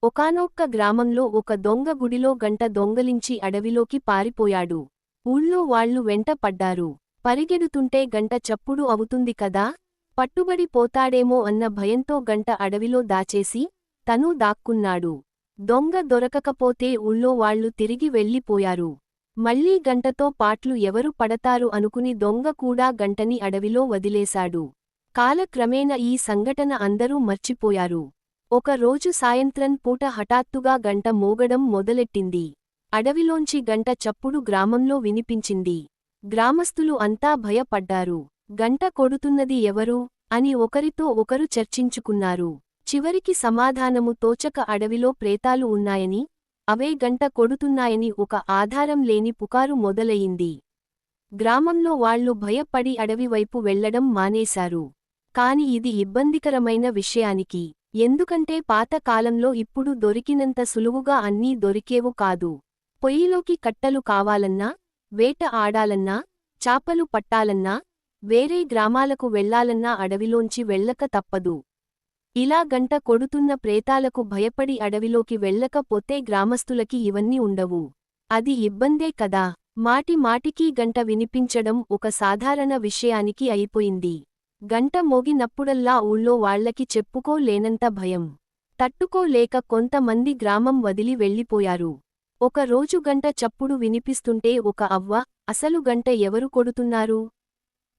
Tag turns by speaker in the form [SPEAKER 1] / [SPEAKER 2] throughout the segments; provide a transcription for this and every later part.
[SPEAKER 1] ఒకానొక్క గ్రామంలో ఒక దొంగ గుడిలో గంట దొంగలించి అడవిలోకి పారిపోయాడు. ఊళ్ళో వాళ్లు వెంట పడ్డారు. పరిగెడుతుంటే గంట చప్పుడు అవుతుంది కదా, పట్టుబడి పోతాడేమో అన్న భయంతో గంట అడవిలో దాచేసి తనూ దాక్కున్నాడు. దొంగ దొరకకపోతే ఊళ్ళో వాళ్లు తిరిగి వెళ్ళిపోయారు. మళ్లీ గంటతో పాట్లు ఎవరు పడతారు అనుకుని దొంగ కూడా గంటని అడవిలో వదిలేశాడు. కాలక్రమేణా ఈ సంఘటన అందరూ మర్చిపోయారు. ఒక రోజు సాయంత్రం పూట హఠాత్తుగా గంట మోగడం మొదలెట్టింది. అడవిలోంచి గంట చప్పుడు గ్రామంలో వినిపించింది. గ్రామస్తులు అంతా భయపడ్డారు. గంట కొడుతున్నది ఎవరు అని ఒకరితో ఒకరు చర్చించుకున్నారు. చివరికి సమాధానము తోచక అడవిలో ప్రేతాలు ఉన్నాయని, అవే గంట కొడుతున్నాయని ఒక ఆధారం లేని పుకారు మొదలయింది. గ్రామంలో వాళ్లు భయపడి అడవివైపు వెళ్లడం మానేశారు. కాని ఇది ఇబ్బందికరమైన విషయానికి. ఎందుకంటే పాత కాలంలో ఇప్పుడు దొరికినంత సులువుగా అన్నీ దొరికేవు కాదు. పొయ్యిలోకి కట్టలు కావాలన్నా, వేట ఆడాలన్నా, చాపలు పట్టాలన్నా, వేరే గ్రామాలకు వెళ్లాలన్నా అడవిలోంచి వెళ్ళక తప్పదు. ఇలా గంట కొడుతున్న ప్రేతాలకు భయపడి అడవిలోకి వెళ్ళకపోతే గ్రామస్తులకి ఇవన్నీ ఉండవు. అది ఇబ్బందే కదా. మాటి మాటికీ గంట వినిపించడం ఒక సాధారణ విషయానికి అయిపోయింది. గంట మోగినప్పుడల్లా ఊళ్ళో వాళ్లకి చెప్పుకోలేనంత భయం. తట్టుకోలేక కొంతమంది గ్రామం వదిలి వెళ్ళిపోయారు. ఒక రోజు గంట చప్పుడు వినిపిస్తుంటే ఒక అవ్వ, అసలు గంట ఎవరు కొడుతున్నారు?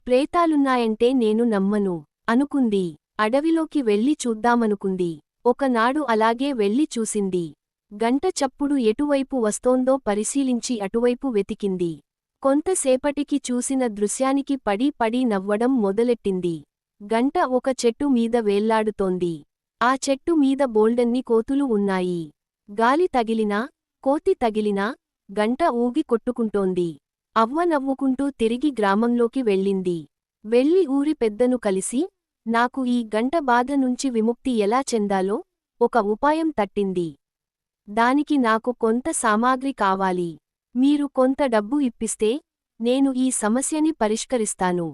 [SPEAKER 1] ప్రేతాలున్నాయంటే నేను నమ్మను అనుకుంది. అడవిలోకి వెళ్ళి చూద్దామనుకుంది. ఒకనాడు అలాగే వెళ్ళి చూసింది. గంట చప్పుడు ఎటువైపు వస్తోందో పరిశీలించి అటువైపు వెతికింది. కొంతసేపటికి చూసిన దృశ్యానికి పడి పడి నవ్వడం మొదలెట్టింది. గంట ఒక చెట్టు మీద వేళ్లాడుతోంది. ఆ చెట్టు మీద బోల్డన్ని కోతులు ఉన్నాయి. గాలి తగిలినా, కోతి తగిలినా గంట ఊగి కొట్టుకుంటోంది. అవ్వ నవ్వుకుంటూ తిరిగి గ్రామంలోకి వెళ్ళింది. వెళ్ళి ఊరి పెద్దను కలిసి, నాకు ఈ గంట బాధ నుంచి విముక్తి ఎలా చెందాలో ఒక ఉపాయం తట్టింది. దానికి నాకు కొంత సామాగ్రి కావాలి. మీరు కొంత డబ్బు ఇప్పిస్తే నేను ఈ సమస్యని పరిష్కరిస్తాను.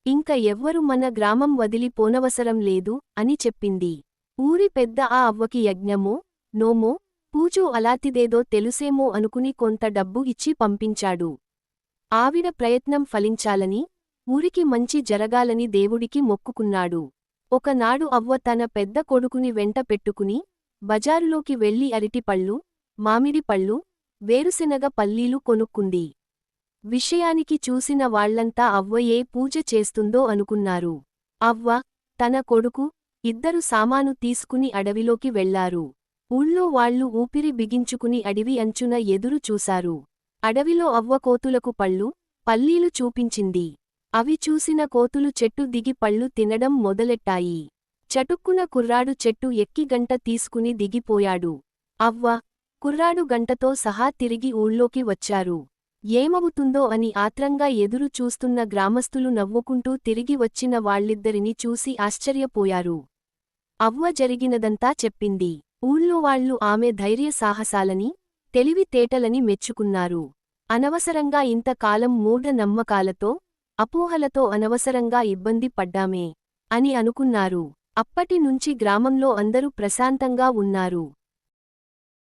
[SPEAKER 1] ఇంక ఎవ్వరు మన గ్రామం వదిలి పోనవసరం లేదు అని చెప్పింది. ఊరి పెద్ద ఆ అవ్వకి యజ్ఞమో, నోమో, పూజో అలాంటిదేదో తెలుసేమో అనుకుని కొంత డబ్బు ఇచ్చి పంపించాడు. ఆవిడ ప్రయత్నం ఫలించాలని, ఊరికి మంచి జరగాలని దేవుడికి మొక్కుకున్నాడు. ఒకనాడు అవ్వ తన పెద్ద కొడుకుని వెంట పెట్టుకుని బజారులోకి వెళ్లి అరటిపళ్ళు, మామిడి పళ్ళు, వేరుశెనగ పల్లీలు కొనుక్కుంది. విషయానికి చూసిన వాళ్లంతా అవ్వ ఏ పూజ చేస్తుందో అనుకున్నారు. అవ్వ, తన కొడుకు, ఇద్దరు సామాను తీసుకుని అడవిలోకి వెళ్లారు. ఊళ్ళో వాళ్లు ఊపిరి బిగించుకుని అడవి అంచున ఎదురు చూశారు. అడవిలో అవ్వ కోతులకు పళ్ళు, పల్లీలు చూపించింది. అవి చూసిన కోతులు చెట్టు దిగి పళ్ళు తినడం మొదలెట్టాయి. చటుక్కున కుర్రాడు చెట్టు ఎక్కి గంట తీసుకుని దిగిపోయాడు. అవ్వ, కుర్రాడు గంటతో సహా తిరిగి ఊళ్ళోకి వచ్చారు. ఏమవుతుందో అని ఆత్రంగా ఎదురు చూస్తున్న గ్రామస్తులు నవ్వుకుంటూ తిరిగి వచ్చిన వాళ్ళిద్దరిని చూసి ఆశ్చర్యపోయారు. అవ్వ జరిగినదంతా చెప్పింది. ఊళ్ళో వాళ్లు ఆమె ధైర్య సాహసాలని, తెలివితేటలని మెచ్చుకున్నారు. అనవసరంగా ఇంతకాలం మూఢ నమ్మకాలతో, అపోహలతో అనవసరంగా ఇబ్బంది పడ్డామే అని అనుకున్నారు. అప్పటి నుంచి గ్రామంలో అందరూ ప్రశాంతంగా ఉన్నారు.